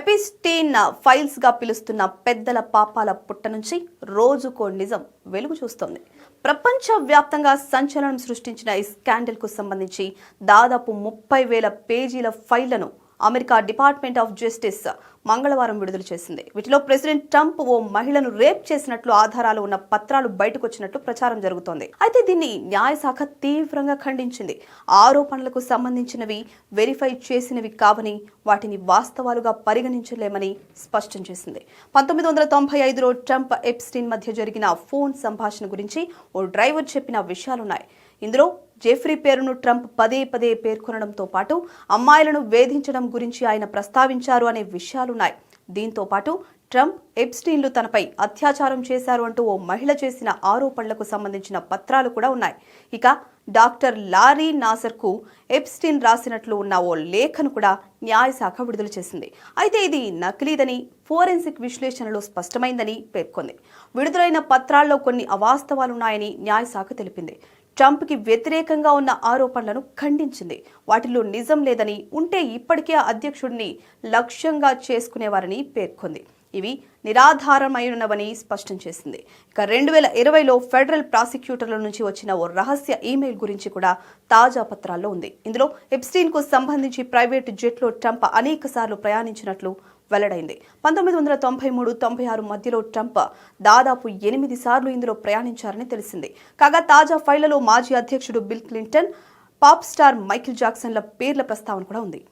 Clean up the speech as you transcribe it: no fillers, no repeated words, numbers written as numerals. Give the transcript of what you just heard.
ఎపిస్టీన్ files గా పిలుస్తున్న పెద్దల పాపాల పుట్ట నుంచి రోజుకో నిజం వెలుగు చూస్తోంది. ప్రపంచ వ్యాప్తంగా సంచలనం సృష్టించిన ఈ స్కాండల్ కు సంబంధించి దాదాపు 30,000 పేజీల ఫైళ్లను అమెరికా డిపార్ట్మెంట్ ఆఫ్ జస్టిస్ మంగళవారం విడుదల చేసింది. వీటిలో ప్రెసిడెంట్ ట్రంప్ ఓ మహిళను రేప్ చేసినట్లు ఆధారాలు ఉన్న పత్రాలు బయటకు వచ్చినట్లు ప్రచారం జరుగుతోంది. అయితే దీన్ని న్యాయశాఖ తీవ్రంగా ఖండించింది. ఆరోపణలకు సంబంధించినవి వెరిఫై చేసినవి కావని, వాటిని వాస్తవాలుగా పరిగణించలేమని స్పష్టం చేసింది. 1995లో ట్రంప్ ఎప్స్టీన్ మధ్య జరిగిన ఫోన్ సంభాషణ గురించి ఓ డ్రైవర్ చెప్పిన విషయాలున్నాయి. ఇందులో జెఫ్రీ పేరును ట్రంప్ పదే పదే పేర్కొనడంతో పాటు అమ్మాయిలను వేధించడం గురించి ఆయన ప్రస్తావించారు అనే విషయాలున్నాయి. దీంతో పాటు ట్రంప్ ఎప్స్టీన్లు తనపై అత్యాచారం చేశారు అంటూ ఓ మహిళ చేసిన ఆరోపణలకు సంబంధించిన పత్రాలు కూడా ఉన్నాయి. ఇక డాక్టర్ లారీ నాసర్కు ఎప్స్టీన్ రాసినట్లు ఉన్న ఓ లేఖను కూడా న్యాయశాఖ విడుదల చేసింది. అయితే ఇది నకిలీదని ఫోరెన్సిక్ విశ్లేషణలో స్పష్టమైందని పేర్కొంది. విడుదలైన పత్రాల్లో కొన్ని అవాస్తవాలున్నాయని న్యాయశాఖ తెలిపింది. ట్రంప్కి వ్యతిరేకంగా ఉన్న ఆరోపణలను ఖండించింది. వాటిలో నిజం లేదని, ఉంటే ఇప్పటికే అధ్యక్షుడిని లక్ష్యంగా చేసుకునేవారని పేర్కొంది. ఇవి నిరాధారమైనవని స్పష్టం చేసింది. ఇక 2020లో ఫెడరల్ ప్రాసిక్యూటర్ల నుంచి వచ్చిన ఓ రహస్య ఈమెయిల్ గురించి కూడా తాజా పత్రాల్లో ఉంది. ఇందులో ఎప్స్టీన్ కు సంబంధించి ప్రైవేటు జెట్లో ట్రంప్ అనేకసార్లు ప్రయాణించినట్లు వెల్లడైంది. 1993-96 మధ్యలో ట్రంప్ దాదాపు 8 సార్లు ఇందులో ప్రయాణించారని తెలిసింది. కాగా తాజా ఫైళ్లలో మాజీ అధ్యక్షుడు Bill Clinton, pop star Michael జాక్సన్ల పేర్ల ప్రస్తావన కూడా ఉంది.